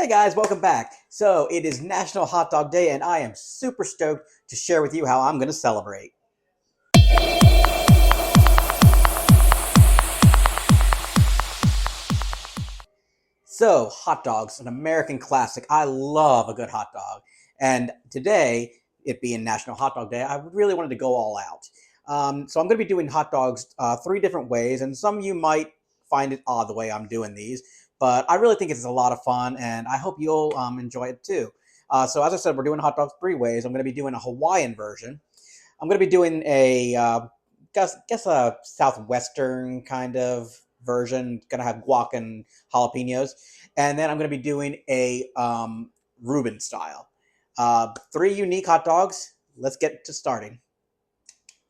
Hey guys, welcome back. So it is National Hot Dog Day, and I am super stoked to share with you how I'm going to celebrate. So, hot dogs, an American classic. I love a good hot dog. And today, it being National Hot Dog Day, I really wanted to go all out. So, I'm going to be doing hot dogs three different ways, and some of you might find it odd the way I'm doing these, but I really think it's a lot of fun, and I hope you'll enjoy it too. So, as I said, we're doing hot dogs three ways. I'm going to be doing a Hawaiian version. I'm going to be doing a guess a southwestern kind of version. Going to have guac and jalapenos, and then I'm going to be doing a Reuben style. Three unique hot dogs. Let's get to starting.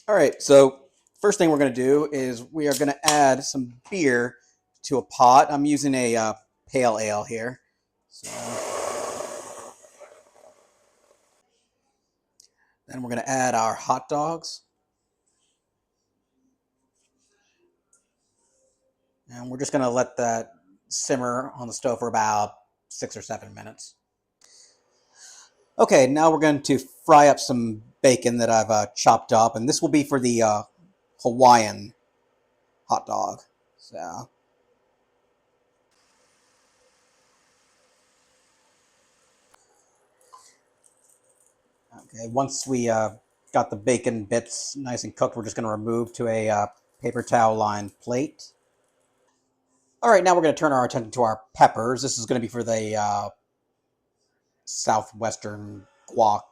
All right. So first thing we're going to do is we are going to add some beer to a pot. I'm using a pale ale here. So then we're going to add our hot dogs. And we're just going to let that simmer on the stove for about 6 or 7 minutes. Okay, now we're going to fry up some bacon that I've chopped up, and this will be for the Hawaiian hot dog. So, okay, once we got the bacon bits nice and cooked, we're just going to remove to a paper towel lined plate. All right, now we're going to turn our attention to our peppers. This is going to be for the Southwestern guac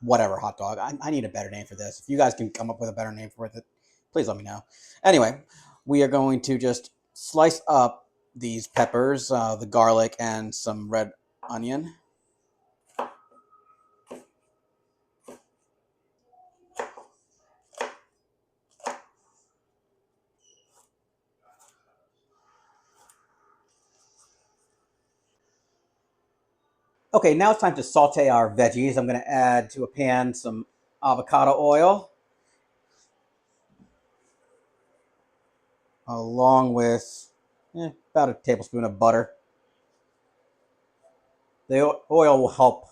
whatever hot dog. I need a better name for this. If you guys can come up with a better name for it, please let me know. Anyway, we are going to just slice up these peppers, the garlic, and some red onion. Okay, now it's time to saute our veggies. I'm going to add to a pan some avocado oil, along with about a tablespoon of butter. The oil will help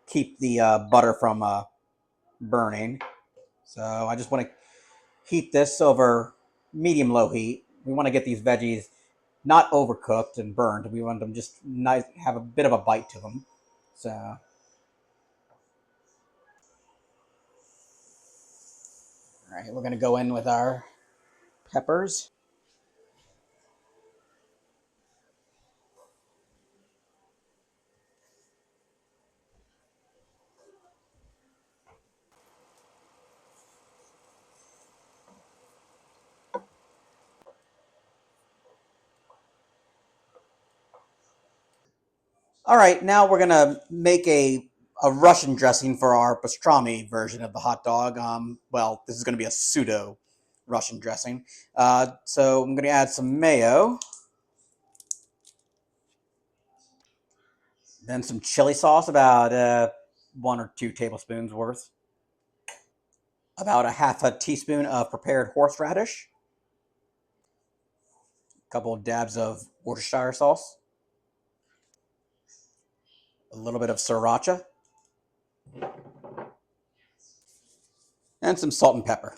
keep the butter from burning. So I just want to heat this over medium-low heat. We want to get these veggies not overcooked and burned. We want them just nice, have a bit of a bite to them. So, all right, we're going to go in with our peppers. All right, now we're going to make a Russian dressing for our pastrami version of the hot dog. Well, this is going to be a pseudo Russian dressing. So I'm going to add some mayo, then some chili sauce, about 1 or 2 tablespoons worth, about a half a teaspoon of prepared horseradish, a couple of dabs of Worcestershire sauce, a little bit of Sriracha, and some salt and pepper.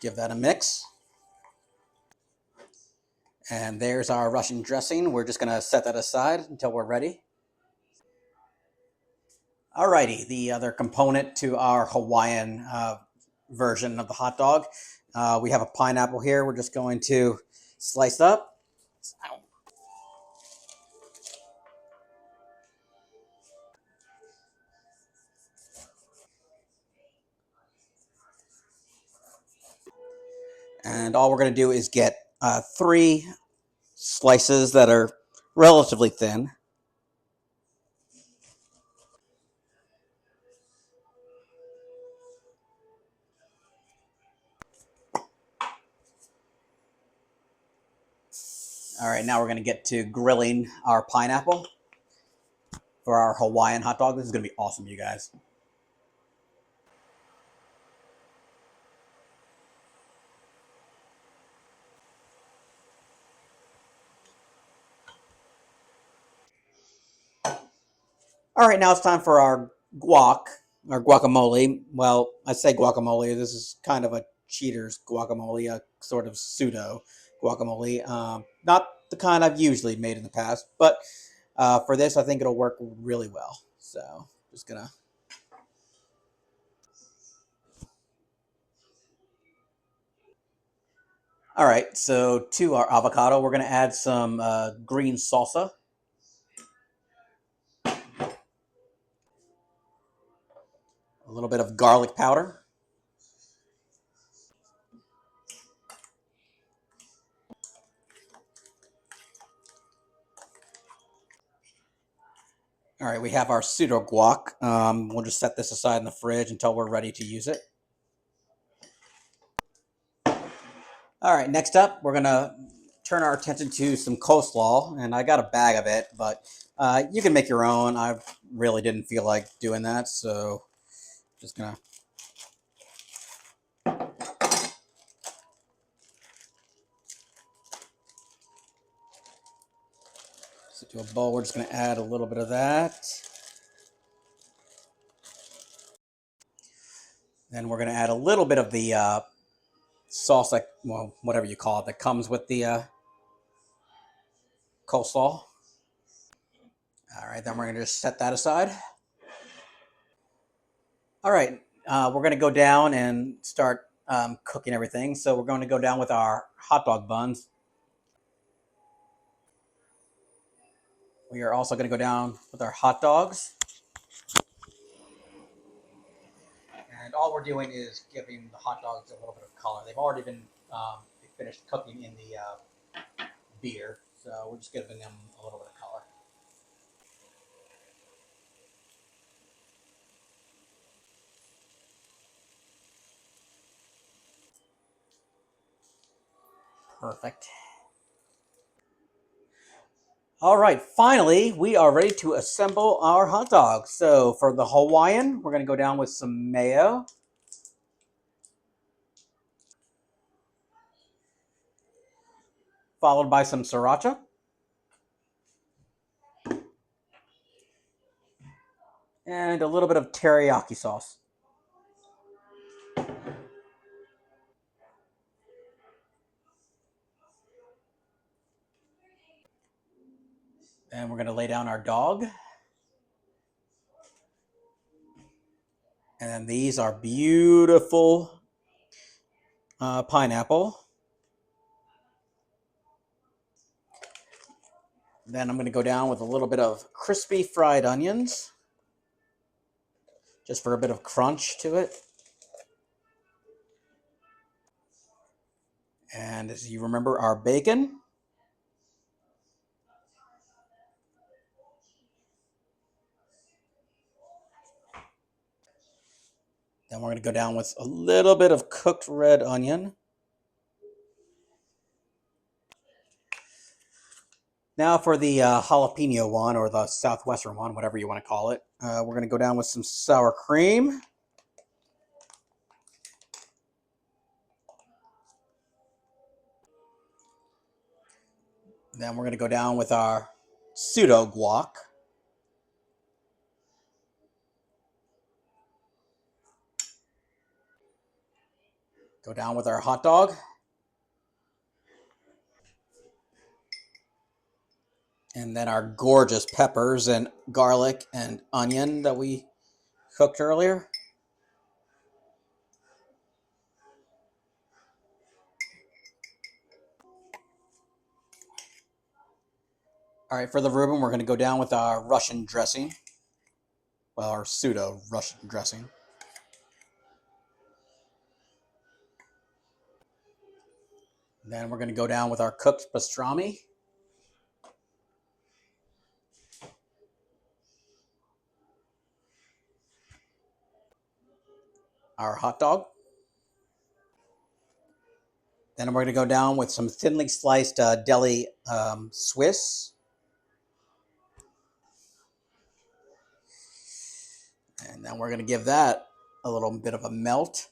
Give that a mix. And there's our Russian dressing. We're just going to set that aside until we're ready. Alrighty, the other component to our Hawaiian version of the hot dog. We have a pineapple here. We're just going to slice up. And all we're going to do is get 3 slices that are relatively thin. All right, now we're going to get to grilling our pineapple for our Hawaiian hot dog. This is going to be awesome, you guys. All right, now it's time for our guac, our guacamole. Well, I say guacamole. This is kind of a cheater's guacamole, a sort of pseudo guacamole. Not the kind I've usually made in the past, but for this, I think it'll work really well. So, just gonna. All right, so to our avocado, we're gonna add some green salsa, a little bit of garlic powder. All right, we have our pseudo guac. We'll just set this aside in the fridge until we're ready to use it. All right, next up, we're gonna turn our attention to some coleslaw, and I got a bag of it, but you can make your own. I really didn't feel like doing that, so just gonna. So to a bowl, we're just gonna add a little bit of that. Then we're gonna add a little bit of the sauce, like well, whatever you call it, that comes with the coleslaw. All right, then we're gonna just set that aside. All right, we're going to go down and start cooking everything. So we're going to go down with our hot dog buns. We are also going to go down with our hot dogs. And all we're doing is giving the hot dogs a little bit of color. They've already been finished cooking in the beer. So we're just giving them a little bit of color. Perfect. All right, finally, we are ready to assemble our hot dogs. So for the Hawaiian, we're going to go down with some mayo, followed by some sriracha, and a little bit of teriyaki sauce. And we're going to lay down our dog. And then these are beautiful pineapple. Then I'm going to go down with a little bit of crispy fried onions, just for a bit of crunch to it. And as you remember, our bacon. Then we're going to go down with a little bit of cooked red onion. Now for the jalapeno one, or the Southwestern one, whatever you want to call it, we're going to go down with some sour cream. Then we're going to go down with our pseudo guac. Go down with our hot dog. And then our gorgeous peppers and garlic and onion that we cooked earlier. All right, for the Reuben, we're going to go down with our Russian dressing. Well, our pseudo Russian dressing. Then we're going to go down with our cooked pastrami. Our hot dog. Then we're going to go down with some thinly sliced deli Swiss. And then we're going to give that a little bit of a melt.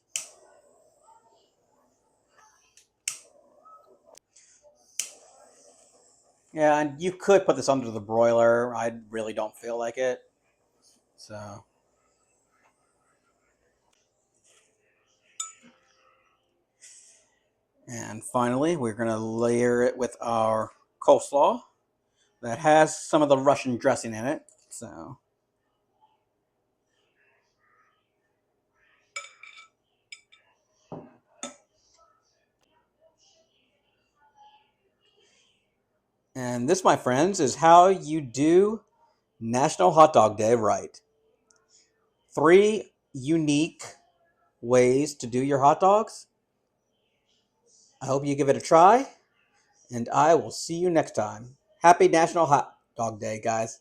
Yeah, and you could put this under the broiler. I really don't feel like it. So, and finally, we're going to layer it with our coleslaw that has some of the Russian dressing in it. So, and this, my friends, is how you do National Hot Dog Day right. 3 unique ways to do your hot dogs. I hope you give it a try, and I will see you next time. Happy National Hot Dog Day, guys.